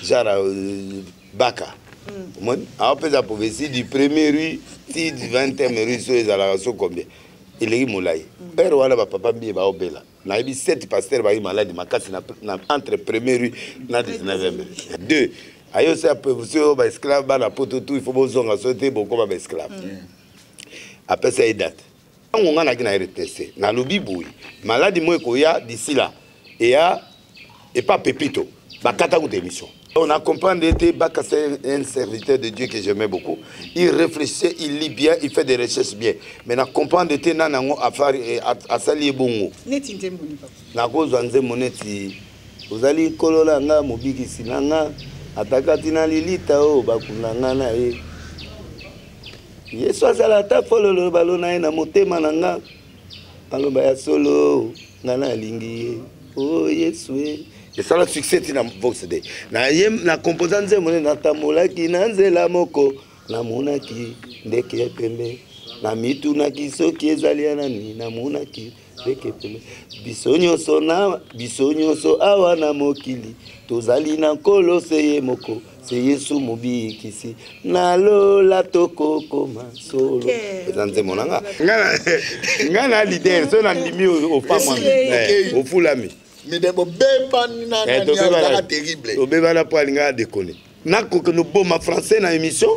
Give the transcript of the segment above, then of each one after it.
genre Baka. On peut la prophétie du premier rue, si du 20e rue, sur les alarations combien. Il est moulay. Père wala papa bien ba obela. Na ibi 7 pasteurs ba malade makasi na entre premier rue na 19e. 2. Ayo ça peut vous ba esclave ba na poto tout il faut bozonga sauter beaucoup ba esclave. Après ça il date. On a na RTC na lobi boui. Malade moi ko ya d'ici là. Et pas Pépito. Ba kata ko démission. On a compris que Baka c'est un serviteur de Dieu que j'aimais beaucoup. Il réfléchit, il lit bien, il fait des recherches bien. Mais on comprend que Nanango a fait à sali bongo. Na cause anze moneti. Vous allez kolola nga mobiki sinanga atakati na lilita o bakunanga na e. Yesu azala ta fololo balona na motema nanga. Aloba ya solo ngana lingi. Oh Yesu. Et ça le succès tina Vox Day. Na composant nzemone na tamolaki na nzela moko na monaki ndeke pembe na mitunaki soki ezali nani na monaki ndeke pembe bisonyoso awa na mokili tozali na nkolo seye moko se Yesu mobikisi na lola tokokoma solo eza nzemona ngana leader so na ndimi au femme au fulami. Mais des bébés na terrible. Au bébé la poilinga a déconné. Na que nous bon français na émission.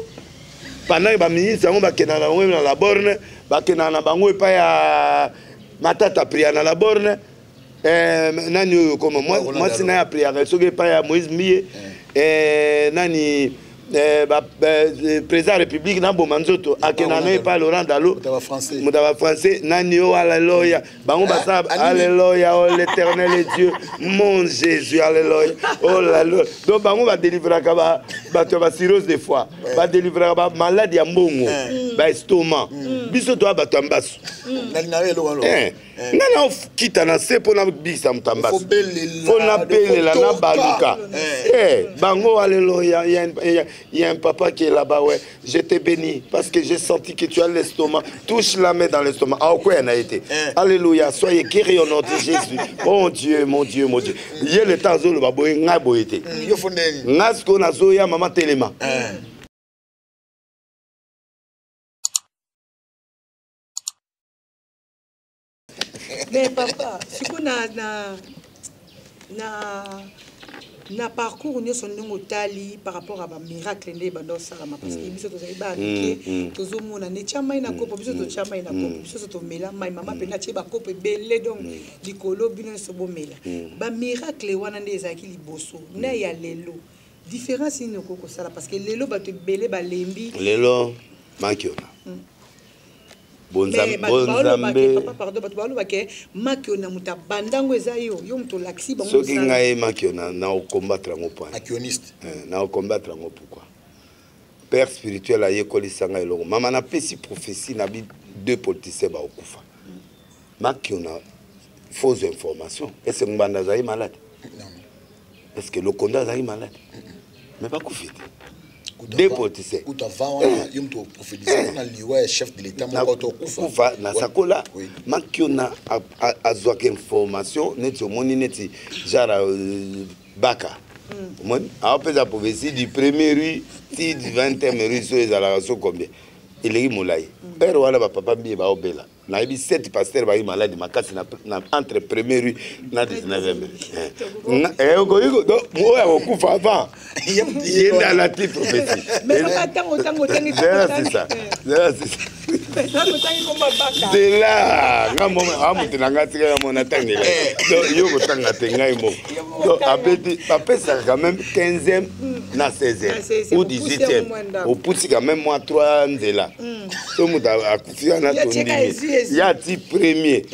Pendant que ba ministre on va kena na la borne, ba kena na bango pa ya matata priya na la borne. Nani comme moi sina priya so que pa ya Moïse Mié nani président de la République na bomanzoto akena na pa Laurent Dalo mutaba français nani o alléluia bango basa alléluia oh l'Éternel est Dieu mon Jésus alléluia oh la donc bango va délivrer ka ba cirrhose de foie va délivrer ba maladie ya mbongo ba estomac biso to ba tambasu nana kita na se pona bisa mtambasu pona belela na baluka bango alléluia il y a un papa qui est là-bas, ouais. Je te bénis parce que j'ai senti que tu as l'estomac. Touche la main dans l'estomac. Ah, quoi, elle a été. Alléluia. Soyez guéris au nom de Jésus. Mon Dieu, mon Dieu, mon Dieu. Il y a le temps où le baboy n'a pas été. N'a ce qu'on a zoya maman téléma. Mais papa, si on na parcours nous sommes au tali par rapport à miracle ne bando salama parce que biso to zaiba ke tozo mona ne chama ina kopo biso to chama ina kopo biso to mela mai mama pe na cheba kopo belé donc likolo bino so bo mela ba miracle wana ndezaki liboso na ya lelo différence ino koko sala parce que lelo ba te belé ba lembi lelo makiona Bonzambe papa pardon bato balo bake makiona muta bandango ezayo yo muto laxi bango so kinga e makiona na o combattre ngo point akioniste na o combattre ngo pourquoi père spirituel a yekoli sanga elongo mama na pesi prophétie na bi deux politiciens ba okufa makiona fausse information est-ce que mbanda zayi malade non est-ce que le konda zayi malade mais pas kufite deux politiciens. Chef de l'État, na sakola, makiona a zoak information, neti omoni neti jara Baka. On peut la prophétie du premier rue, si du 20e rue, sur les alarations combien. Il est moulay. Père wala papa bien ba obela. Na ibi 7 pasteurs ba malade makasi na entre premier rue na 19e. Ogoigo donc moi okufa avant. Il est dans la petite prophétie. Mais tango tangi c'est ça. C'est là. Ngamo amuti na ngati ya mona tangela. Donc yo ko tanga tengai mo. Donc après ça quand même 15e na 16e ou 18e. Au pouti quand même moi 3 nzela. Tout monde a confiance na ton il y a 10 premiers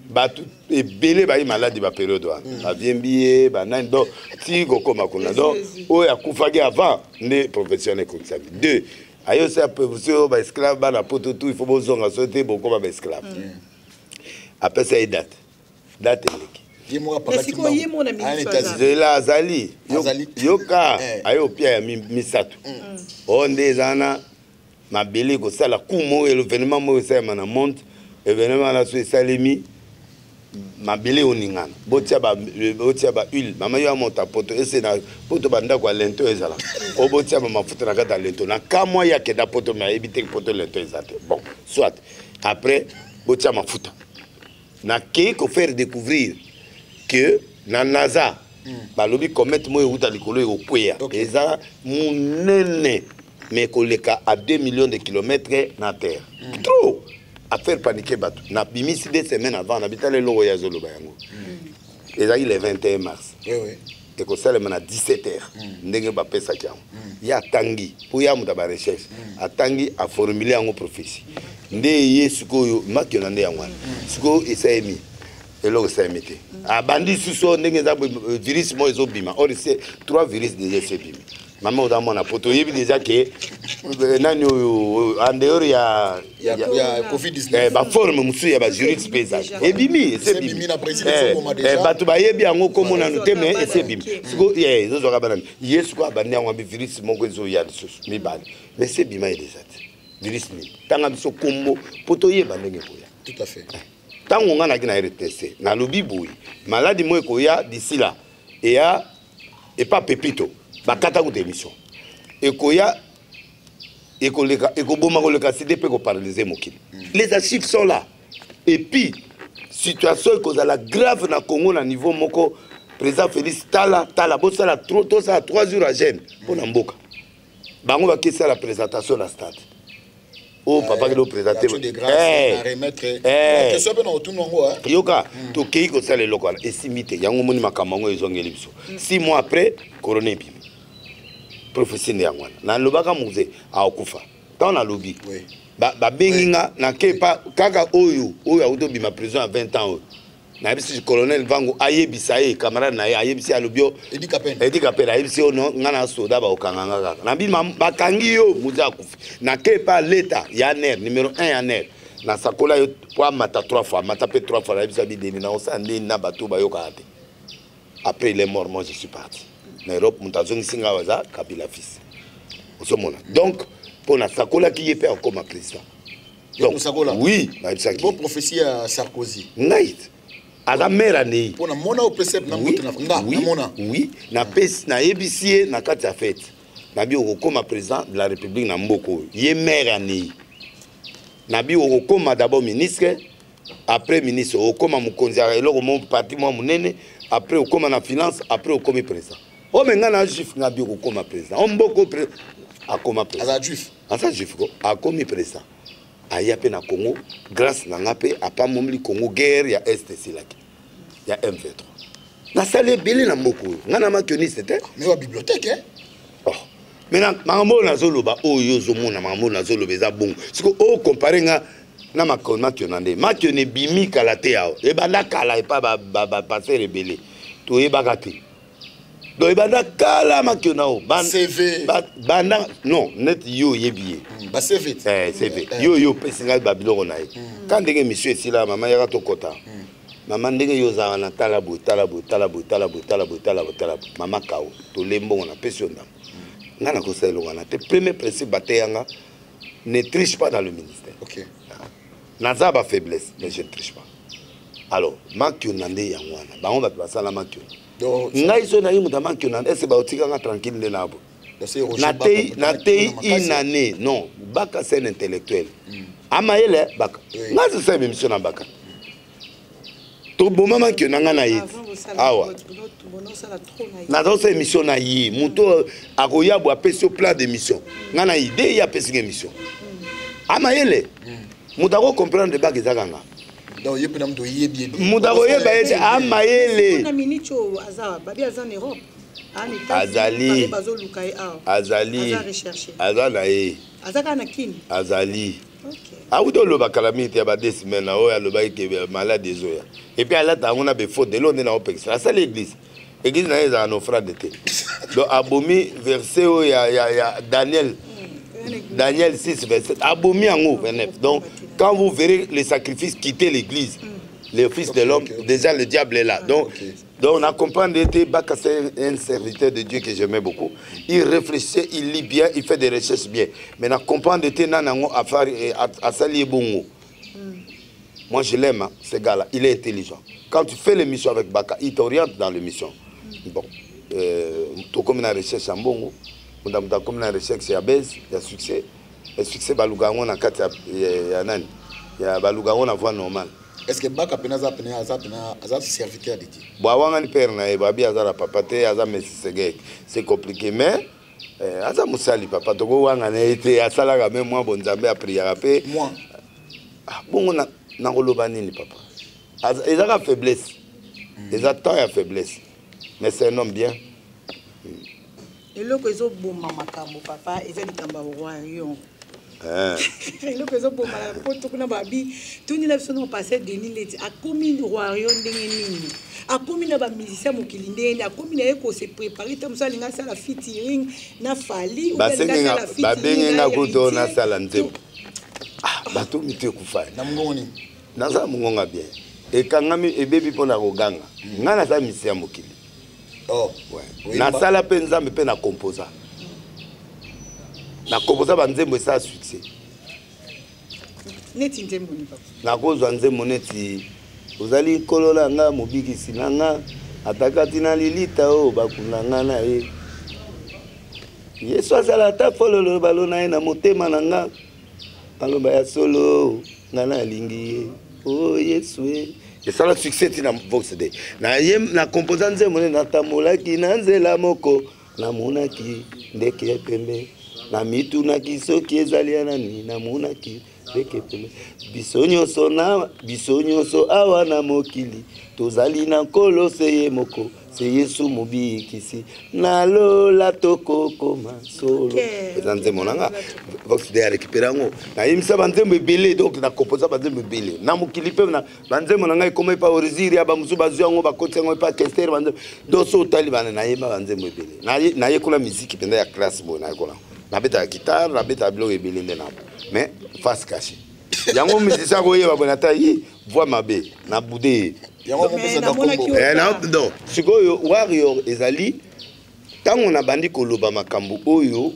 batu ebele ba malade ba période wa ba viembié ba nan do ti goko makuna do o ya kufaki avant ne professionnel comme ça. 2 ayo ça peut vous ba esclave ba na poto tout il faut bozonga sauter beaucoup ba esclave après ça il date c'est là azali yoka ayo pia misatu onde zana mabele ko sala kumo événement mo ça mana monte événement la so salemi mabele oningana botia ba huile mama yo monta poto ese na poto banda kwa lento ezala o botia ba mafuta na kata lento na kamwa ya ke da poto ma ebite poto lento ezate bon soit après botia mafuta na ke ko faire découvrir que na NASA balobi commettre mo euta likolo e okweya eza munene mais koleka à 2 millions de kilomètres na terre trop à faire paniquer bateau. Na bimisi 2 semaines avant, na bitale lo ya zolo bayango. Et ça il est 21 mars. Oui oui. Et ko sale na 17h. Ndenge ba pesa kiam. Ya tangi, pour ya muta ba recherche. Atangi a formuler en prophétie. Nde yesuko yo makyo na nde yangwana. Suko esaimi. Elo esaimite. A bandi suso ndenge za virus mo ezobima. Or c'est 3 virus déjà c'est bimi. Maman au dans poto yebi déjà que nani en dehors ya Covid-19 ba forme musu ya ba juriste paysage et bimi c'est bimi na président comme déjà batu ba yebi yango comme na no teme et c'est bimi siko zo zo kabana yesu ko abandi yango bi virus moko zo ya susu mi bali mais c'est bima déjà virus ni tanga biso kombo poto yeba ndenge koya tout à fait tango ngana kina RTC na lobi boui maladie mo ekoya d'ici là et pas pepito bakata ku démission ekoya ekoleka ekoboma koleka CDP ko paralyser mokili les archives sont là et puis situation ekozala grave na Congo na niveau moko président Félix Tala bosala trop to ça 3 jours à gêne pona mboka bango bakisa la présentation na stade oh papa qui présenter yoka to kei ko sala lokala esimite yango moni makamango ezongeli biso 6 mois après corona bimi prophétie ne yangwana na lobaka muze akufa tant na lobi ba benginga na kepa kaka oyo auto bima prison à 20 ans na bisi colonel Vango ayebisa ye camarade na ye ayebisi alobio Edi Kapena ayebisi ono ngana soda ba okanganga kaka na bima bakangi yo muze akufa na kepa leta ya ner numéro 1 ya ner na sakola yo pour mata 3 fois mata pe 3 fois na bisi bideni na osande na bato ba yokate après il est mort moi je suis parti na Europe mutazongi singa waza Kabila fils osomona donc pour na sakola qui est père comme président donc oui bon prophétie à Sarkozy night à la mère année pour na mona au précepte na mutu na mona oui na pes na ABC na kati ya fête na bi comme président de la République na mboko ye mère année na bi comme d'abord ministre après ministre comme mukonzi ya eloko mon parti moi munene après comme na finance après comme président o menga na juif nga bi comme président on mboko a comme président asa juif ko a comme président aya pe na Congo grâce na ngape a pas momli Congo guerre ya est silaki ya M23 na salé belé na mboko nga na makioni c'était mais wa bibliothèque hein oh maintenant mambo na zoloba oyo zomona mambo na zoloba eza bon siko o comparer nga na makionande makione bimi kala te yao e banda kala e pa ba passer rebelle to e bakate do e banda kala makionao CV banda non net yo yebiye ba CV CV yo pesinga babiloko na ye quand ndenge monsieur esila mama yaka to kota mama ndenge yo za na talabu mama kawo to lembo na pesio ndam ngana ko selo ngana te premier principe bateyanga ne triche pas dans le ministère. OK. Naza ba faiblesse, mais je ne triche pas. Alors, makyo nande yangwana. Ba on va passer la makyo. Ngai so na yimu ta makyo nande ese ba otika nga tranquille de nabo. Na tei une année, non, baka c'est un intellectuel. Amaele baka. Ngazi sa émission na baka. To boma makyo nanga na yiti. Awa. Na dans cette émission na yi, muto akoya bo apesi au plan d'émission. Ngana idée ya pesi émission. Amaele. Mutako comprendre baka ezakanga. Donc yepe na mto yebi. Mutako yeba ete amaele. Na minicho azaba, babi azan Europe. Azali. Azaka na kini. Azali. Okay. Auto loba calamité ba 2 semaines na oya loba ke malade zoya. Et puis là ta on a be faute de l'on na opex. La seule église. Église na eza no frère de te. Donc abomi verset ya Daniel. Daniel 6 verset abomi en 29. Donc quand vous verrez les sacrifices quitter l'église, le fils de l'homme, déjà le diable est là. Donc on a compris que Baka c'est un serviteur de Dieu que j'aimais beaucoup. Il réfléchit, il lit bien, il fait des recherches bien. Mais on comprend que Nanango a fait à salier bongo. Moi, je l'aime, hein, ce gars-là. Il est intelligent. Quand tu fais l'émission avec Baka, il t'oriente dans l'émission. Bon, tu comme une recherche en bon, comme une recherche à base, il y a succès. Le succès, Balougaon, on a 4 il y a Balougaon, on a voix normale. Est-ce que Baka a un serviteur de Dieu? C'est compliqué, mais Aza Moussali, papa, Togo Wanga a été à Salaga, même moi, bon Zambé a prié à paix. Moi. Bon, on a Rolobani, papa. Ils ont la faiblesse. Ils attendent la faiblesse. Mais c'est un homme bien. Et là, ils ont bon maman, papa, ils ont dit que royaume. Et là, ils ont bon maman, tout le babi, tout le monde passé de l'île, à combien de royaume d'Engemini. A combien de musiciens mokilindé, a combien de se préparer, comme ça, les la featuring, na fali, ou la featuring, ah, bateau mité kufai. Namgoni. Naza mungonga bien. Et quand ngami et baby pona roganga. Ngana sa misia mokili. Oh, ouais. Na sala penza me pe na composa. Na composa banzembo ça succès. Neti nzembo ni papa. Na kozwa nzembo neti ozali kolola nga mobikisi nanga atakati na lilita o bakunanga na e. Yesu azala ta fololo balona e na motema nanga. Aloba ya solo nana lingi oh Yesu et ça le succès tina Vox Day na composant nzembo na tamolaki na nzela moko na monaki ndeke pembe na mitunaki soki ezali nani na monaki ndeke pembe biso nyonso awa na mokili tozali na nkolo seye moko se Yesu mobikisi na lola toko koma solo ezanze monanga Vox Day récupérer ngo na yimisa banzembo ebele donc na composa banzembo ebele na mokili pe na banzembo nanga ekoma pa oriziri aba musu bazwa ngo bakotsa ngo pa kester banzembo doso tali bana na yeba banzembo ebele na yekola musique penda ya classe bo na yekola na beta guitare na beta bloc ebele ndena mais face cachée yango musicien ko yeba bona ta yi voix mabe na boudé non sikoyo warrior ezali tango na bandi koloba makambo oyo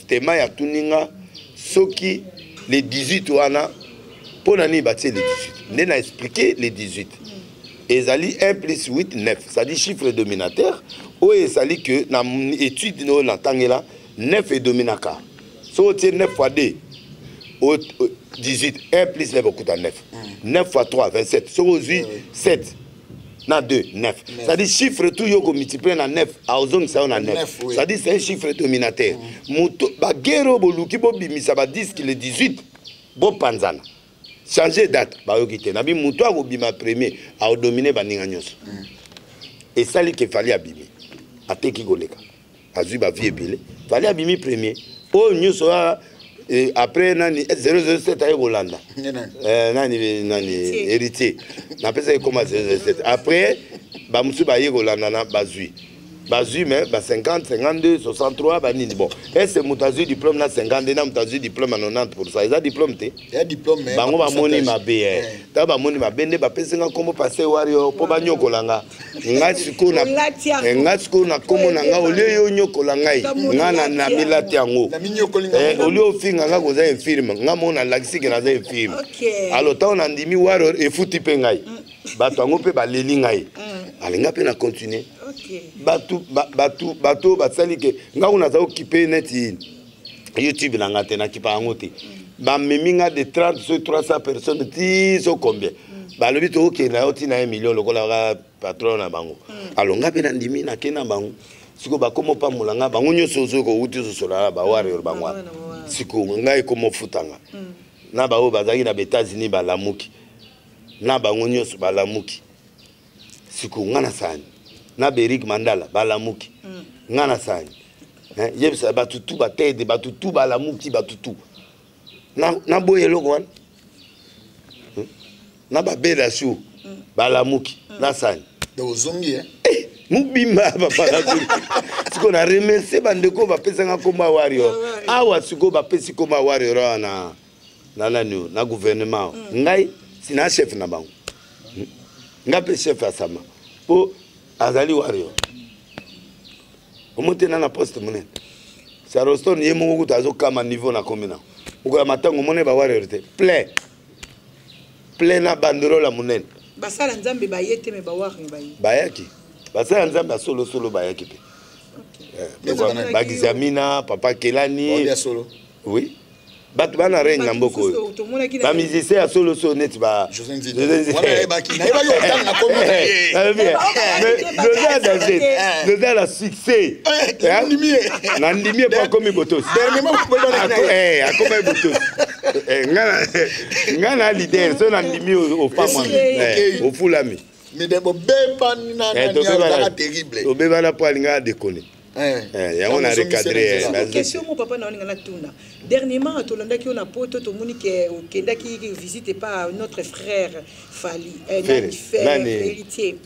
tema ya tuninga soki les 18 wana pona ni batie les 18 ne na expliquer les 18 ezali 1 plus 8 9 ça dit chiffre dominateur oyo ezali que na étude no na tangela 9 est dominaka so tie 9 fois 2 18 1 plus 9 okuta 9 9 fois 3 27 so aujourd'hui 7 na 2 9 ça dit chiffre tout yoko multiplié na 9 a ozong ça on a 9 ça dit c'est un chiffre dominateur moto ba guerre boluki bo bimisa ba disque le 18 bo panzana changer date ba yokite na bi moto a bima premier a dominer baninga nyonso et ça li que fallait abimi ateki goleka azui ba vie ebele fallait abimi premier o nyonso et après nani 007 à Rolanda nani héritier na pesa comme 007 après ba musu ba Rolanda na bazui mais ba 50 52 63 ba nini bon et c'est mutazu diplôme na 50 na mutazu diplôme à 90% ils a diplôme té et diplôme ba ngo ba moni mabe ta ba moni mabe nde ba pesa nga comme passer warrior po ba nyokolanga ngati ko na komo na nga ole yo nyokolanga nga na milati yango ole finga nga koza infirme nga mona laxike na za infirme alors ta on andimi warrior e futi pe ngai bato ngo pe ba leli ngai alinga pe na continuer bato basali ke nga una za occupé neti YouTube na ngate na kipa ngote ba meminga de 30 sur 300 personnes ti so combien ba lobi to ke na oti na 1 million lokola ka patron na bango alors nga pe na ndimi na kena bango siko ba komo pa mulanga bango nyoso zo ko uti so sola ba warrior bango siko nga e komo futanga na ba o bazaki na États-Unis ba lamuki na bango nyoso ba lamuki siko ngana sani na Berik Mandala balamuki ngana sani yebisa batutu batede batutu balamuki batutu na boye lokwan na babela shu balamuki na sani do zongi mubimba papa siko na remercier bandeko bapesa nga komba warrior awa siko bapesi komba warrior na nani na gouvernement ngai sina chef na bango ngape chef asama po azali warrior omonte na poste monene sa roston ye mongo kutazo kama niveau na komina uko ya matango mone ba warrior te plein plein banderole monene basala nzambe bayete me bawari bayi bayaki basala nzambe solo bayaki pe bagizamina papa Kelani oui batu bana renga na mboko ba musicien ya solo net ba José la succès nandimie pas comme botos ngana leader so nandimie au femme au fulami mais de beba na terrible obeba na po alinga déconner on a recadré question mon papa na ngana tuna dernièrement tolandaki on a poto to moni ke kendaki visite pas notre frère Fali héritier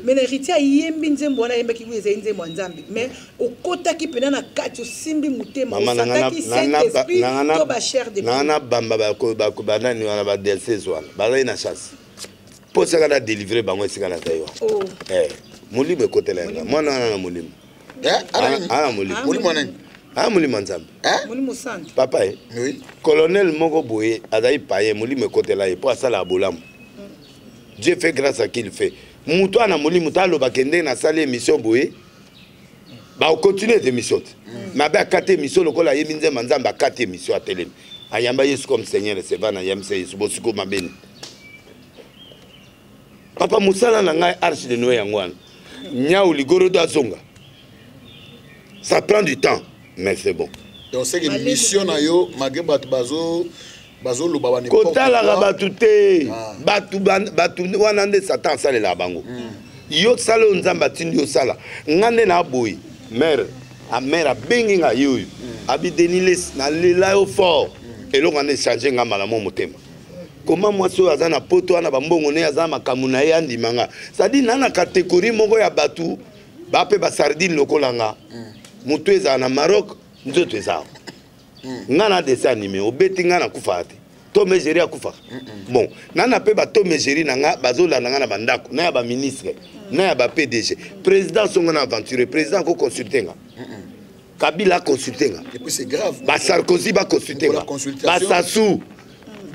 mais l'héritier yembi nzembo na yembaki kuza nzembo nzambe mais okotaki pena na kati osimbi mutema osataki Saint-Esprit to ba cher de nana bamba ba ko banani wana ba DLC zwana ba na chasse pour ça qu'on a délivré bango sika na tayo mulimo côté là moi na mulimo mulimo nani mulimo nzambe mulimo centre papa oui colonel moko boye azai paye mulimo côté là pour ça la bolam Dieu fait grâce à qui il fait muto na mulimo talo bakende na salle émission boye ba continuer des missions mais ba 4 émissions lokola yeminze manzamba 4 émissions à télé ayamba Yesu comme Seigneur c'est va na yamse Yesu bosiko mabeni papa musala na ngai arche de Noé yangwana nyau ligoro da zonga ça prend du temps mais c'est bon donc c'est une mission na yo magebat bazo lo baba ne kotala ga batute batu wana nde satan sale la bango yo sala nzamba tindi yo sala ngande na boy mère a mère bengi nga yo abi deniles na lela yo fort et lo ngane changer nga mala mo motema comment moi so azana poto ana bambongo ne azama kamuna ya ndimanga ça dit nana catégorie moko ya batu ba pe ba sardine lokolanga mutu eza na Maroc nzoto eza ngana dessin animé obeti ngana kufate to mejeri akufa bon nana pe ba to mejeri nanga bazola nanga na bandako na ya ba ministre na ya ba PDG président songo na aventure président ko consulter nga Kabila consulter nga et puis c'est grave ba Sarkozy ba consulter nga ba Sassou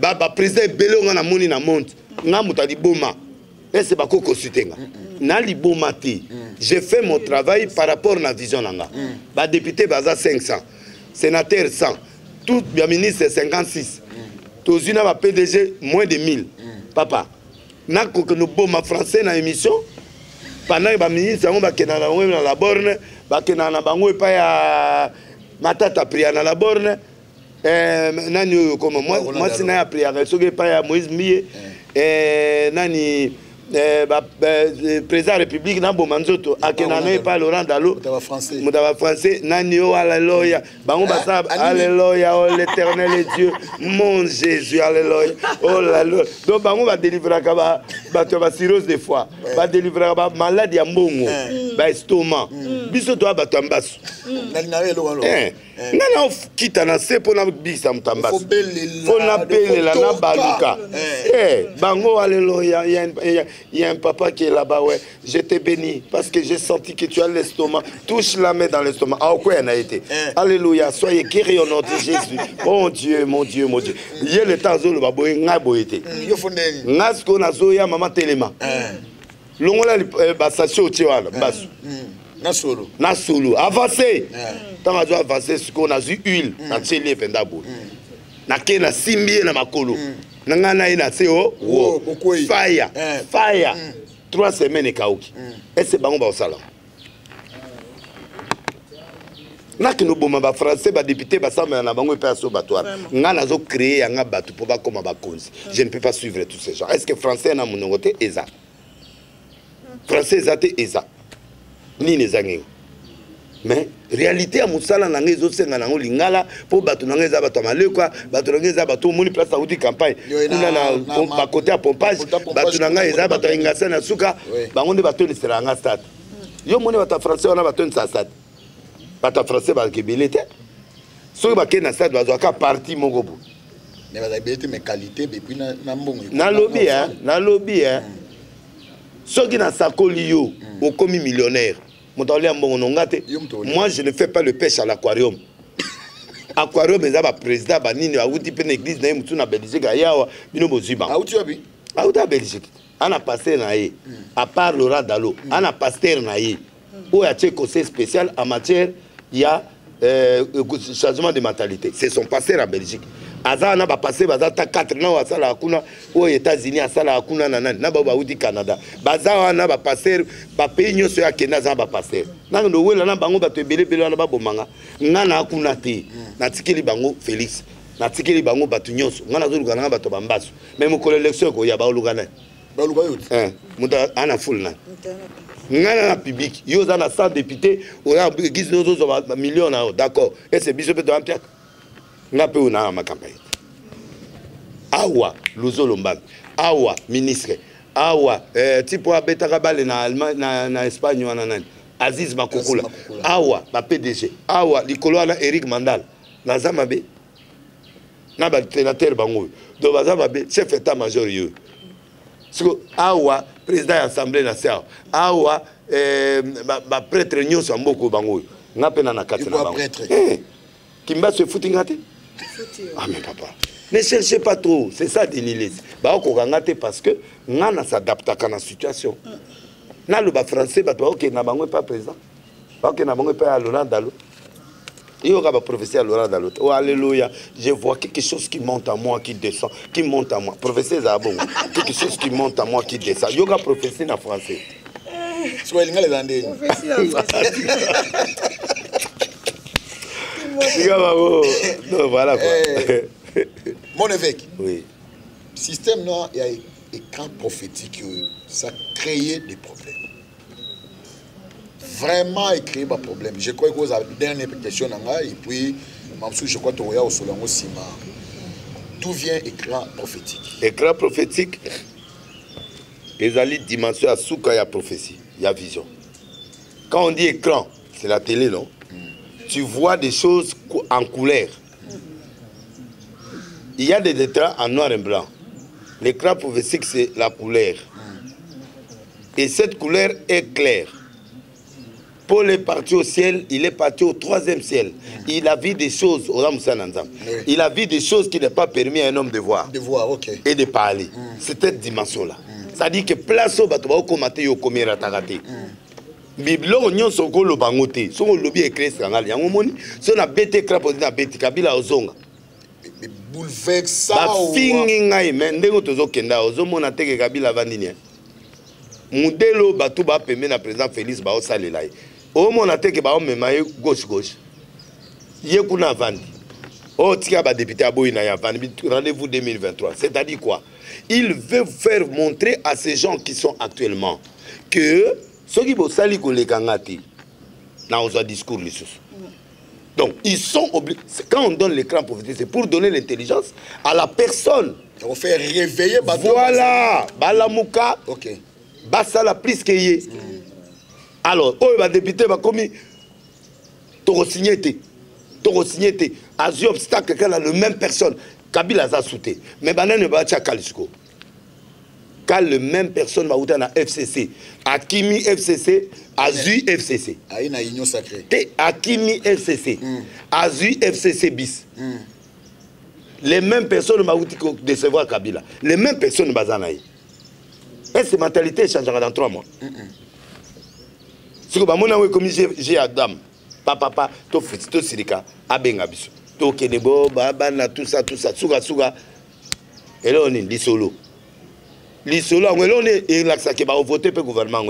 baba président belonga na moni na monde nga mutali boma ese bako consulter nga na liboma te j'ai fait mon travail par rapport na vision nanga ba député baza 500 sénateur 100 tout bien ministre 56 tozina ba PDG moins de 1000 papa na ko que no boma français na émission pendant ba ministre on ba kenana na la borne ba kenana bango pa ya matata priana la borne nani comme moi sina ya prière soge pa ya Moïse Mie nani président de la République na bomanzoto akenana pa Laurent Dalo mutaba français nani o alléluia bango basa alléluia oh l'Éternel est Dieu mon Jésus alléluia oh là là donc bango ba délivrer ka ba to ba cirrhose de foie ba délivrer ba maladie ya mbongo ba estomac biso to ba tambasu nani na elo walo nana kita na se pona bisa mtambasu pona belela na baluka bango alléluia il y a un papa qui est là-bas, ouais. Je te bénis parce que j'ai senti que tu as l'estomac. Touche la main dans l'estomac. Ah, quoi, elle a été. Alléluia. Soyez guéris au nom de Jésus. Mon Dieu, mon Dieu, mon Dieu. Il y a le temps où le baboy n'a pas été. N'a ce qu'on a zoya maman téléma. L'ongola basacho tiwala basu. Na solo. Avancez. Tant à avancer, ce qu'on a vu huile. Na télé pendabo. Na kena simbi na makolo. Nangana ina seo fire 3 semaines ekauki ese bango ba osala naki no boma ba français ba député ba samba na bango pe aso batwara ngana zo créer yanga batu po ba koma ba konzi je ne peux pas suivre tous ces gens est-ce que français na monongote eza français ezate eza ni nezangi mais réalité à musala na ngezo senga na lingala po batu na ngeza batu malekwa batu na ngeza batu moni place audi campagne kuna na ba côté à pompage batu na ngeza batu ingasa na suka bango nde batu ni seranga stade yo moni batu français wana batu ni stade batu français ba kebelete so ba kena stade bazo ka parti mongobu mais ba kebelete mais qualité depuis na mbongo na lobby so ki na sakoli yo o komi millionnaire. Moi, je ne fais pas le pêche à l'aquarium. aquarium eza ba président ba nini auti pe na église na ye mutu na Belgique ayawa bino boziba auti abi auti à Belgique ana pasteur na ye à part Laurent Dalo ana pasteur na ye ou a conseil spécial en matière il y a changement de mentalité c'est son pasteur en Belgique aza na ba passer baza ta 4 na wasala hakuna aux États-Unis asala hakuna na nani na ba uti Canada baza na ba passer ba pays nyoso ya kenda za ba passer na ndo wela na bango bato ebele bele na ba bomanga ngana hakuna te na tikeli bango Félix na tikeli bango bato nyoso ngana zo lugana bato bambaso même ko l'élection ko ya ba lugana ba lugana muta ana full na ngana na public yo za na 100 députés on a gis nos autres millions na d'accord et c'est biso pe to ampiak ngape una ma campagne awa Luzolo Mbambe awa ministre awa tipo abetaka bale na Allemagne na Espagne wana nani Aziz Makokula awa ba PDG awa likolo na Eric Mandal na zamabe na ba sénateur bango do ba zamabe chef état major yo siko awa président de l'Assemblée nationale awa ba prêtre nyonso mboko bango ngape na kati na bango kimba se foutingate. Ah mais papa, ne cherchez pas trop, c'est ça dénilisme. Bah on kangate parce que ngana s'adapte à la situation. Na le bas français bah ok na bango pas président. Bah ok na bango pas Laurent Dalo. Il y aura ba professeur Laurent Dalo. Oh alléluia, je vois quelque chose qui monte à moi qui descend, qui monte à moi. Professeur Zabon, quelque chose qui monte à moi qui descend. Il y aura professeur en français. Soit il les andé. Non, voilà quoi. Mon évêque. Oui. Système non, il y a écran prophétique, ça crée des problèmes. Vraiment, il crée des problèmes. Je crois que vous avez une dernière question et puis, je crois que vous avez aussi d'où vient écran prophétique. Écran prophétique, ils ont une dimension à souka, il y a prophétie, il y a vision. Quand on dit écran, c'est la télé, non? Tu vois des choses en couleur. Il y a des détails en noir et blanc. L'écran prophétique, c'est la couleur. Et cette couleur est claire. Paul est parti au ciel, il est parti au 3e ciel. Il a vu des choses, il a vu des choses qui n'est pas permis à un homme de voir. De voir, ok. Et de parler. C'est cette dimension-là. Ça dit que place au bateau, au comité, au comité, Biblo nyonso ko lo bangote so ko lobi écrit sangal yango moni so na bete crapo na bete kabila ozonga bouleversant ba fingi ngai mais ndengo tozo kenda ozomona teke kabila vandini mudelo batu ba pembe na président Félix ba osalela o mona teke ba o mema gauche gauche ye kuna vandi o tika ba député aboyi na ya vandi rendez-vous 2023 c'est-à-dire quoi il veut faire montrer à ces gens qui sont actuellement que ceux qui bossali kolekangati na oza discours les sous. Donc ils sont obligés. Quand on donne l'écran prophétique, c'est pour donner l'intelligence à la personne. On fait réveiller. Voilà, balamuka. Ok. Basala plus que yé. Alors, oh va député va commis. Toro signété, Azu obstacle qu'elle a le même personne. Kabila a souté. Mais banane ne va pas Kalisco. Quand le même personne va outer na FCC, Akimi FCC, Azu FCC. Aïna union sacrée. Akimi FCC, Azu FCC bis. Les mêmes personnes vont décevoir Kabila. Les mêmes personnes vont zanaï. Et cette mentalité changera dans 3 mois. Si vous avez comme j'ai Adam, papa, to sirika, abenga biso, to kenebo, babana, tout ça, suga. Et là on est dit solo. L'isolo on est là que va voter pour le gouvernement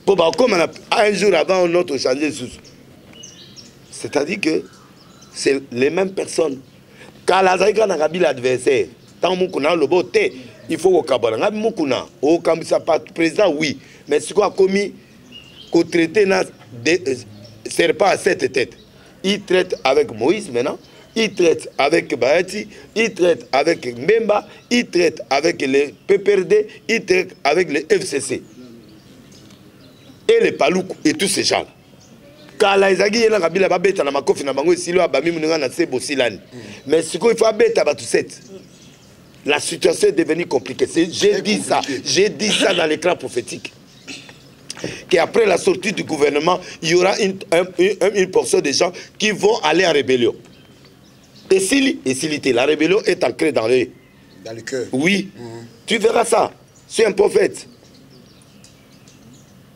pour comme un jour avant notre changer sous. C'est-à-dire que c'est les mêmes personnes. Quand la zaïka n'a pas l'adversaire, tant qu'on le beauté, il faut au Kabana. Mukuna, au Kambisa président oui, mais ce qu'on a commis, qu'on traite n'a sert pas à cette tête. Il traite avec Moïse maintenant. Il traite avec Bahati, il traite avec Mbemba, il traite avec les PPRD, il traite avec les FCC. Et les Paloukou et tous ces gens-là. Quand la Izagi est là, il a bête à la makofi na bango silo abami munga na sebo silani. Mais ce qu'il faut bête à tout cette. La situation est devenue compliquée. J'ai dit ça dans l'écran prophétique. qu'après la sortie du gouvernement, il y aura une portion de gens qui vont aller en rébellion. Et si la rébellion est ancrée dans le cœur. Oui, tu verras ça. C'est un prophète.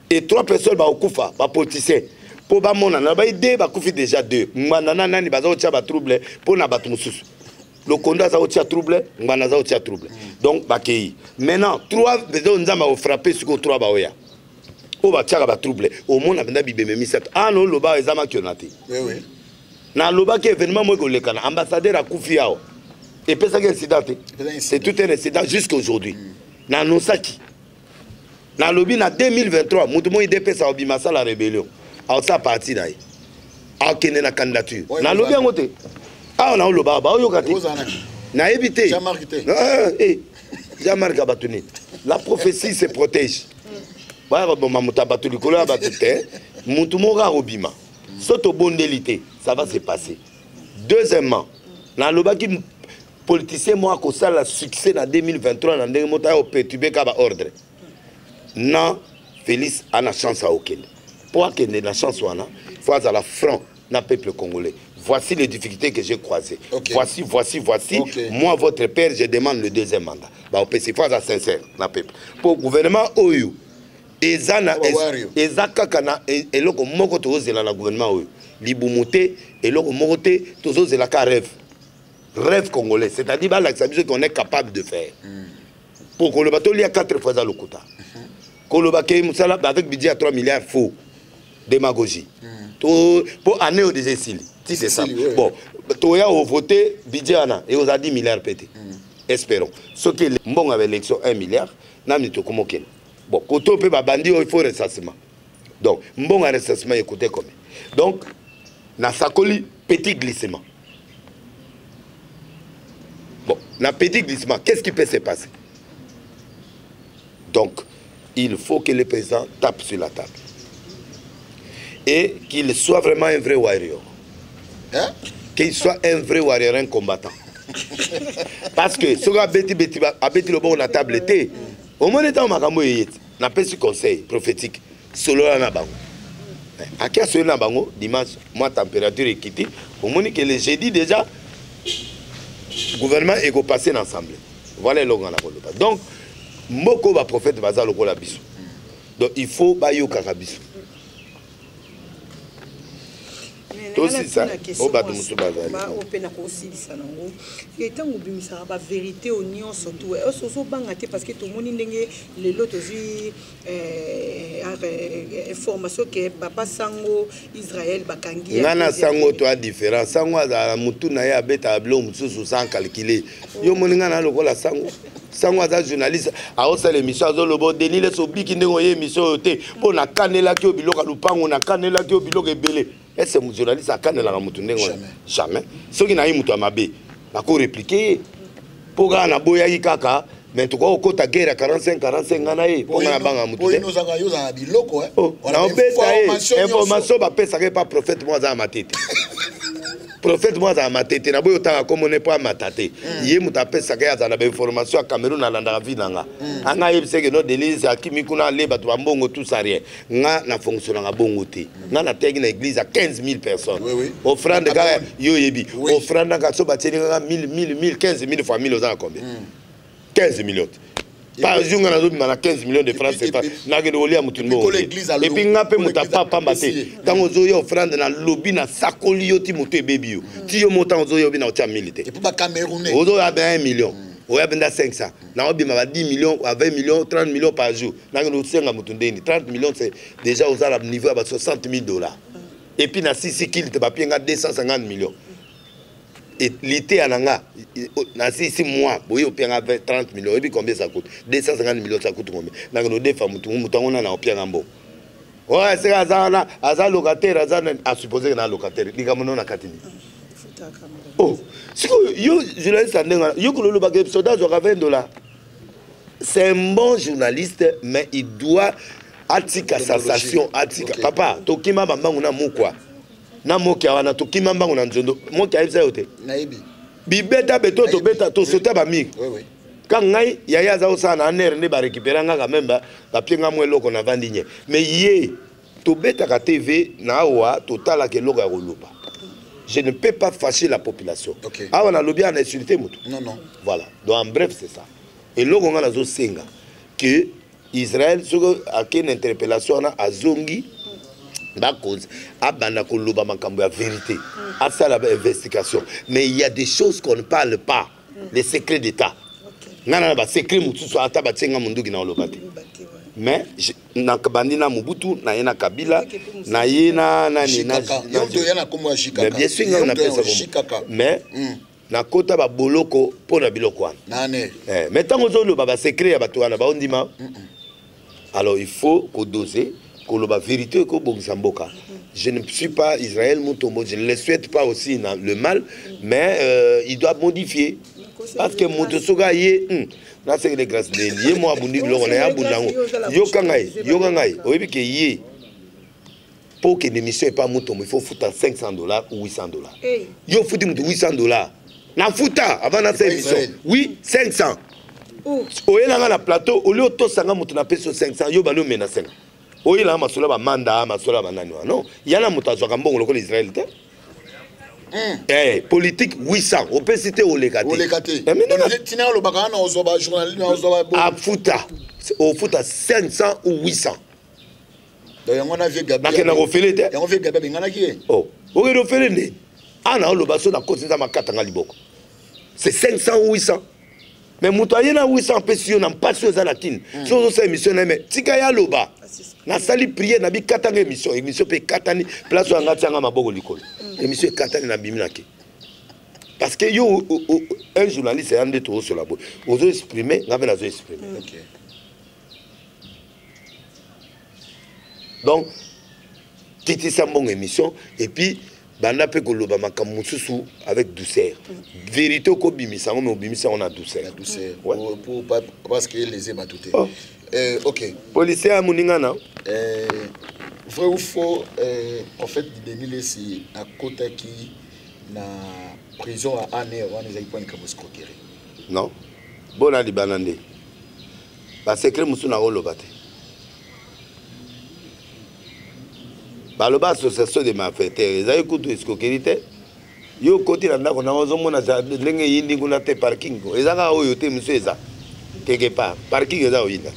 Et 3 personnes au Koufa, politiciens. Pour Bamona, il y a déjà 2. Manana nani baza otia ba trouble pour na batu mususu. Le Konda za otia trouble, ngana za otia trouble. Donc bakei. Maintenant 3 bezo nzamba o frapper sur 3 baoya. O ba tia ba trouble. Au monde abenda bibeme misat. Ah non lo ba ezama kionati. Oui oui. Na lo ba ke événement mo ko lekana ambassadeur a kufi yao. Et puis ça incident. C'est tout un incident jusqu'à aujourd'hui. Na nosaki. Na lobby na 2023, mutumo IDP sa obimasa la rébellion. Alors ça parti là. Ah kene na candidature. Na lobby ngote. Ah on a le baba, o yokati. Na éviter. Jean-Marc Abatuni. La prophétie se protège. Ba bon mamuta batuli kolo abatute. Mutumo ga obima. Soto bondelité, ça va se passer. Deuxièmement, na lobaki politicien moi ko ça la succès en 2023 dans des mota au perturbé ka ba ordre. Non, Félix a la chance à aucun. Pour qu'il ait la chance, il faut avoir la franc dans le peuple congolais. Voici les difficultés que j'ai croisées. Okay. Voici. Okay. Moi, votre père, je demande le 2e mandat. Bah, il faut être sincère dans le peuple. Pour le gouvernement, Oyu, Ezana, Ezakakana, et l'autre, Moko Tozo, le gouvernement, Libumuté, et l'autre, Mokote, Tozo, c'est la rêve. Rêve congolais. C'est-à-dire qu'on est capable de faire. Pour que le bateau, il y a 4 fois dans le quota. Kolobake Moussala avec budget à 3 milliards faux. Démagogie. Pour année au désesile. C'est ça. Bon, Toya au voté budget et aux a 10 milliards pété. Espérons. Ce qui est bon avec l'élection 1 milliard, n'a mis tout comme aucun. Bon, quand on peut bandi, il faut ressassement. Donc, bon ressassement, écoutez comme. Donc, na sakoli petit glissement. Bon, na petit glissement, qu'est-ce qui peut se passer? Donc, il faut que le président tape sur la table. Et qu'il soit vraiment un vrai warrior. Hein? Qu'il soit un vrai warrior, un combattant. Parce que ce qui a bêti le bon la table était, au moins temps où on a fait ce conseil prophétique, solo la bango. À qui a solo la bango, dimanche, moi température est quittée, au moins que le jeudi déjà, le gouvernement est passé ensemble. Voilà le grand. Donc, Moko va prophète baza loko la biso. Donc il faut bayo kakabiso. Aussi ça, au bas de musu baza. Ba opena ko silisa nango. Et tant obimisa ba vérité au nion surtout. Et soso bangate parce que tout moni ndenge le lot aussi information que papa sango Israël bakangi. Nana sango toi différent. Sango za mutu na ya beta blo mususu sans calculer. Yo moni ngana loko la sango. Sangwa journaliste a aussi l'émission dans le bon Denis les sobiki ndenge émission te pour na kanela ki obiloka lupango na kanela ki obiloka ebele. Est-ce que journaliste a kanela la mutu ndenge jamais. Ce qui na yi mutu amabe na ko répliquer pour na boya yi kaka mais tu ko kota guerre 45 ngana ye pour na banga mutu. Pour nous anga yo za biloko on a information ba pesa pas prophète moi za matete. Prophète moi dans ma tête na boyo tanga comme on n'est pas matate yé mutape saka za na information à Cameroun na landa vinanga anga yebise que no délice akimi kuna le batu mbongo tout ça rien nga na fonctionne nga bongo te nga na tegi na église à 15 000 personnes offrande ga yo yebi offrande ga so bateli nga 1000 15 000 familles aux combien 15 millions. Par jour, on a 15 millions de francs CFA. Et puis, on a fait mon papa maté. Quand on a offrande dans le lobby, na sakoli yoti moto baby. Si on monte en zoyo bina au militaire. Et pour Camerounais. On a 1 million. On a 500. On a 10 millions, 20 millions, 30 millions par jour. On a 30 millions, c'est déjà au niveau de 60 000 $. Et puis, on a 6 kills, on a 250 millions. Et l'été à Nanga, dans 6 mois, vous avez 30 millions. Et puis combien ça coûte? 250 millions, ça coûte combien? Nous avons des femmes, nous avons un pied en bas. Ouais, c'est un locataire, à supposer qu'il y a un locataire. Nous avons un catini. Oh, si vous journaliste, c'est un bon journaliste, mais il doit attirer sa sensation. Papa, Tokima Bambanguna Moukwa. Na moki awana to kimamba ngona nzondo moki aibza yote naibi bibeta beto to beta to sota ba mi oui quand ngai yaya za osana aner ne ba récupérer nga quand même ba pienga mo eloko na vandinye mais yé to beta ka TV na wa totala ke logo ya koloba. Je ne peux pas fâcher la population. Ah on a lobby en insulté mutu. Non non. Voilà. Donc en bref c'est ça. Et logo nga nazo senga que Israël soko a une interpellation na azongi ba cause abana koloba makambo ya vérité. À ça la investigation. Mais il y a des choses qu'on ne parle pas. Les secrets d'État. Ngana ba secret mutu so ata ba tsenga munduki na olobate. Mais na kabandi na Mobutu na yena Kabila na yena nani na bien sûr on appelle ça mais na kota ba boloko pona biloko wana mais tant ozolo ba secret ya bato wana ba ondima alors il faut ko doser ko loba vérité ko bongisa mboka. Je ne suis pas Israël Mutombo, je ne le souhaite pas aussi le mal mais il doit modifier parce que Mutosoga yé na c'est les grâces de lié moi abundi lo na ya bundango yo kangai oyebi ke yé pour que l'émission est pas Mutombo il faut foutre $500 ou $800 yo fouti mutu $800 na futa avant na cette émission oui 500 oyela nga na plateau au lieu to sanga mutu na peso 500 yo balo mena 5 oyela masola ba manda masola ba nani non yana mutu azwaka mbongo lokolo Israël te politique 800 on peut citer Olekate tina lo bakana ozoba journaliste ozoba a futa au futa 500 ou 800 donc on a vu Gabi na refélé te on fait Gabi ngana ki oh o refélé ne ana lo baso na kote za makata nga liboko c'est 500 ou 800 mais mutoye na 800 pesio na mpasi za latine so so émission na mais tika ya loba na sali prier na bi katanga émission pe katani place wa ngati nga maboko likolo émission katani na biminaki parce que yo un journaliste est andé tout sur la boue ozo exprimer nga na zo exprimer donc titi sa bonne émission et puis banda pe koloba makambo mususu avec douceur vérité ko bimisa mais bimisa on a douceur pour parce que les ébatoutés ok policier à muningana vrai ou faux en fait Denis si à côté qui na prison à année on les a pas comme escroquerie non bona libanande ba secret musu na olobate baloba association de malfaiteurs ils écoute escroquerie te yo côté là ndako na ozomona za ndenge yindi kuna te parking ezaka oyo te monsieur eza quelque part parking eza oyinda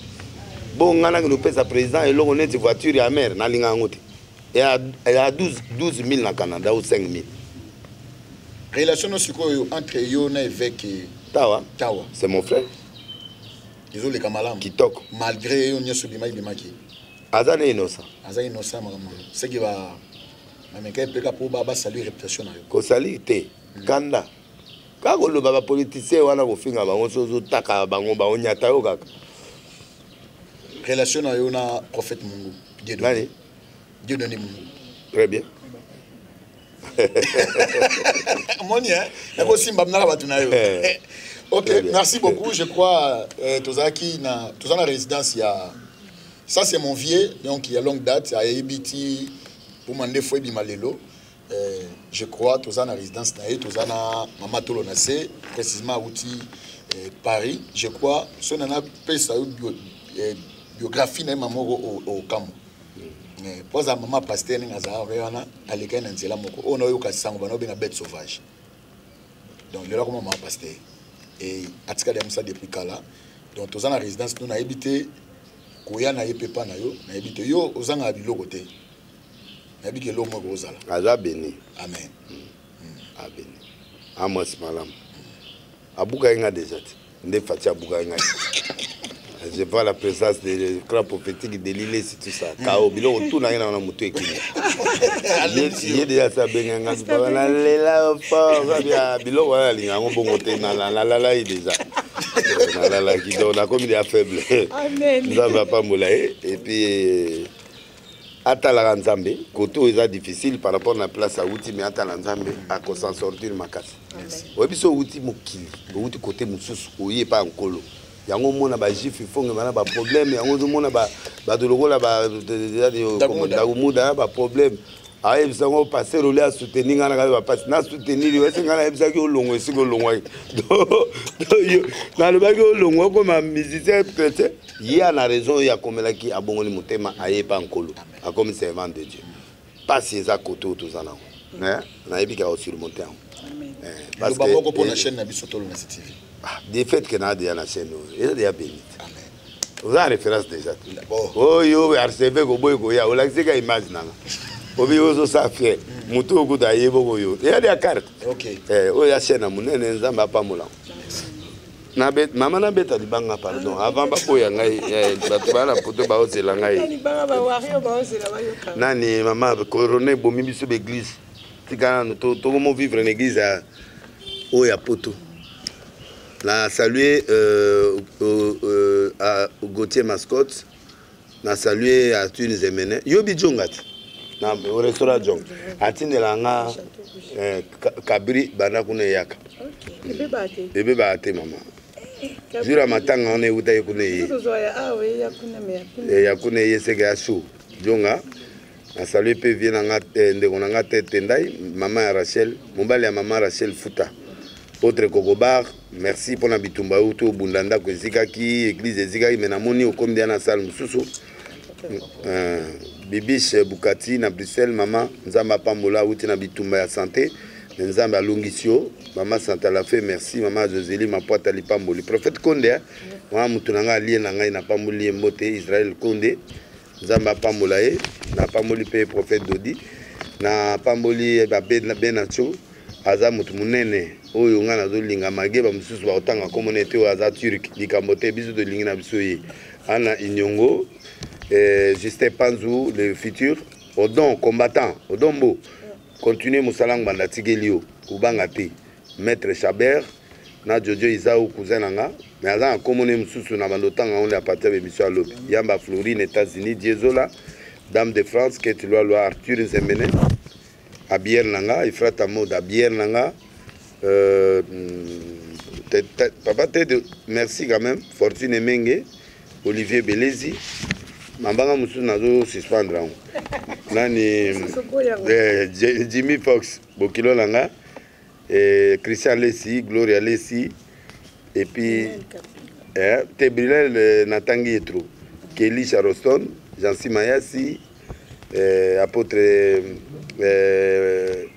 bon ngana que pesa président et longo net voiture ya mer na linga ngote et à 12 000 na Canada ou 5 000 relation entre yo na évêque Tawa c'est mon frère ils ont les kamalam kitoko malgré yo nyoso bimaki azana innocent maman c'est qui va mais quand peka pour baba saluer réputation na yo ko sali te kanda ka ko lo baba politicien wana ko finga bango sozo taka bango ba onyata yo kaka relation na yo na prophète Mungu Dieu donne Mungu très bien moni hein ko simba mna ba tuna yo ok merci beaucoup je crois tozaki na tozana résidence ya ça c'est mon vieux donc il y a longue date à Ebiti pour mande foi bimalelo je crois tozana résidence na tozana mama tolo na c'est précisément outil Paris je crois son na pesa biographie na maman au Cameroun pour ça maman pasteur ngaza rewana aleka na nzela moko ono yo kasango bana benga bête sauvage donc le là comme maman pasteur et atika de ça depuis kala donc tozana résidence nous na habité koya na yepepa na yo na habité yo ozanga biloko te na bike lo moko ozala aza béni amen abéni amos malam abuka inga déjà nde fatia abuka inga je vois la présence des crans prophétiques de l'île et tout ça kao biloko tout na na mutu ekini il déjà ça benganga bana lela fort bien biloko na linga ngobongo te na la déjà na la qui donne comme il est faible amen nous va pas moulaye et puis atala nzambe koto eza difficile par rapport na place à outil mais atala nzambe à ko s'en sortir makasi obiso outil mokili outil côté mususu oye pas nkolo yango mona ba jif fonga bana ba problème yango mona ba doloko la ba comme da umuda ba problème aye bisango passer rôle à soutenir ngana ka passer na soutenir yo c'est ngana ebisa ki olongo esi ko longo na le bagi olongo comme un musicien chrétien il y a la raison ya komela ki abongoli mutema aye pa nkolo a comme servant de Dieu pas ces à côté tout ça là hein na ebika au surmonter parce que pour la chaîne na biso tolo na TV des faits que na dia na chaîne et dia béni vous avez référence déjà oh yo RCV ko boy ko ya o la sika image nanga obi ozo sa fait mutu okuda yebo ko yo ya dia carte OK o ya chaîne munene nzamba pa mola na bet mama na beta libanga pardon avant ba boya ngai bato bana poto ba ozela ngai libanga ba wario ba ozela ba yoka nani mama corona bomi biso be église tikana to comment vivre en église o ya poto na saluer à Gauthier Mascotte na saluer à Tunis Zemene yobi jongat na au restaurant jong atinela nga kabri bana kuna yaka bebe baate mama jura matanga on est uta kuna ya kuna yesega ya show jonga na saluer pe vient nga ndeko nga tendai mama Rachel mombali ya mama Rachel Futa autre Kokobar, merci pour la bitumba auto bundanda ko zikaki église zikaki menamoni au comme diana salle mususu Bibiche Bukati na Bruxelles mama nzamba pambola uti na bitumba ya santé nzamba alongisio mama Santa la fait merci mama Joseli mapota lipamboli prophète Konde mama mutunanga ali na ngai na pamboli mbote Israël Konde nzamba pambola e na pamboli pe prophète Dodi na pamboli ba Benacho aza mutu munene oyo ngana zolinga mageba mususu ba otanga communauté o aza turc likambote biso to lingina biso ye ana inyongo Justin Panzou le futur odon combattant odombo continuer musalang banda tigelio ubanga te maître Chabert na Jojo Isao cousin nanga mais aza communauté mususu na bandotanga on a partir de biso alobi yamba Florine États-Unis Diezola Dame de France Ketilwa Arthur Zemene à bière nanga il fera ta mode à bière nanga papa te merci quand même Fortune Menge Olivier Belezi mambanga musu nazo suspendre nani Jimmy Fox bokilo nanga Christian Lessi Gloria Lessi et puis Tebrilel Natangi Etro Kelly Charoston Jansi Mayasi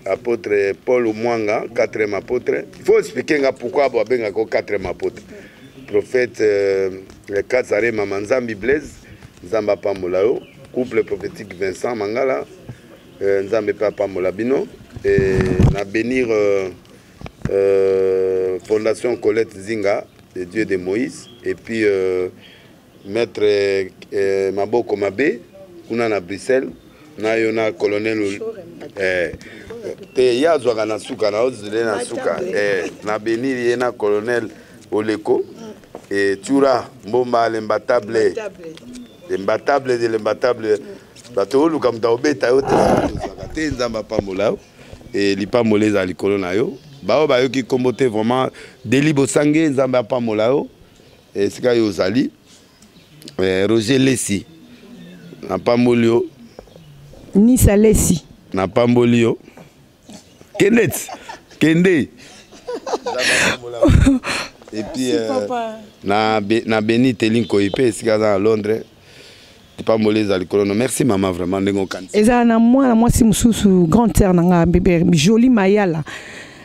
apôtre Paul Mwanga, 4e apôtre. Il faut expliquer pourquoi il y a 4e apôtre. Prophète le Katsare Mamanzambi Blaise, Nzamba Pamolao, couple prophétique Vincent Mangala, Nzambe Papa Molabino, et na bénir Fondation Colette Zinga, le Dieu de Moïse, et puis maître Maboko Mabe, kuna na Bruxelles. Na yona colonel te yazwa na suka na ozile na suka na benir yena colonel Oleko et Tura mbomba l'imbattable de l'imbattable bato luka mtaobeta yote te nzamba pambola et lipambola za likolo na yo bao ba yoki kombote vraiment delibo sangue nzamba pambola yo et sika yo zali Roger Lessi na pambolio Nisa Lessi na pambolio Kenneth Kende et puis na Beni Telinko ipe sikaza à Londres pamboleza likolo merci maman vraiment ndengo kanisa eza na moi si mususu grande sœur nanga bébé Jolie Mayala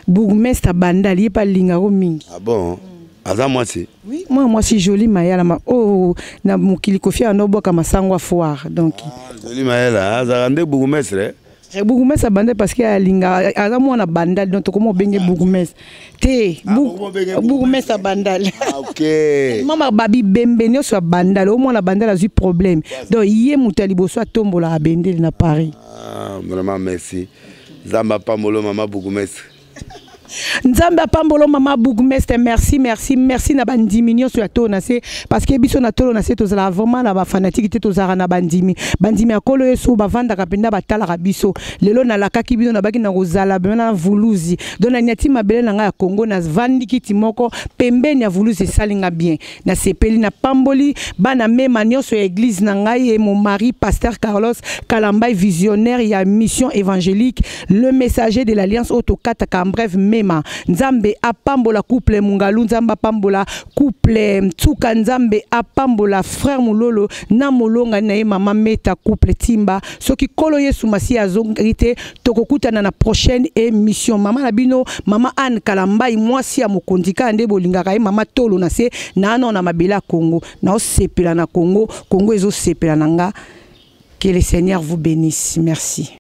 bourgmestre Bandali ye pa lingaro mingi ah bon aza moi si oui moi si Jolie Mayala na mukili kofia no boka masangwa foire donc Jolie Mayala aza nde bourgmestre bourgmestre Bandali parce que alinga aza moi na Bandali donc comment benge bourgmestre te bourgmestre Bandali OK mama babi bembe ne so Bandali au moins na Bandali a eu problème donc yé mutali boso tombola a Bendel na Paris vraiment merci Zamba Pamolo mama bourgmestre Nzamba pambolo mama bourgmestre merci na bandimi nyonso ya to na se parce que biso na tolo na se tozala vraiment na ba fanatique te tozara na bandimi akolo yeso bavanda kapenda batala ka biso lelo na lakaki bino na baki na kozala bena vuluzi dona nyati mabele na nga ya Congo na vandi kiti moko pembeni ya vuluzi salinga bien na sepeli na pamboli bana mema nyonso ya église na ngai et mon mari pasteur Carlos Kalambay visionnaire ya mission évangélique le messager de l'alliance autokata bref mema nzambe apambola couple mungalu nzamba pambola couple tsuka nzambe apambola frère mulolo na molonga na mama meta couple timba soki kolo yesu masi azongite tokokutana na prochaine émission mama na bino mama Anne Kalambai mwasi ya mokondika nde bolingaka ye mama tolo na se na na mabela Congo na osepela na Congo ezo sepela nanga. Que le Seigneur vous bénisse. Merci.